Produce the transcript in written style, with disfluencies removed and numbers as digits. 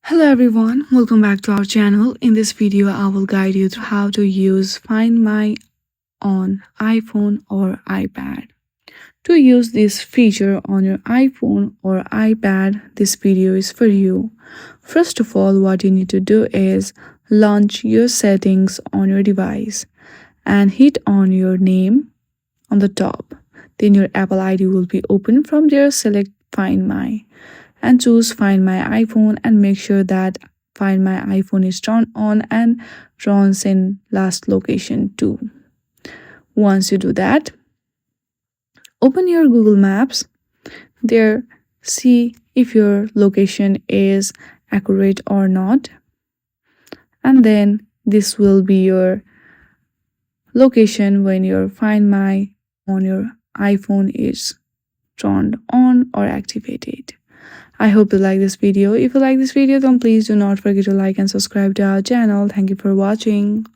Hello everyone, welcome back to our channel. In this video, I will guide you through how to use Find My on iPhone or iPad. To use this feature on your iPhone or iPad, this video is for you. First of all, what you need to do is launch your settings on your device and hit on your name on the top. Then your Apple ID will be open. From there, select Find My and choose Find My iPhone and make sure that Find My iPhone is turned on and runs in last location too. Once you do that, open your Google Maps. There, see if your location is accurate or not. And then this will be your location when your Find My on your iPhone is turned on or activated. I hope you like this video. If you like this video, then please do not forget to like and subscribe to our channel. Thank you for watching.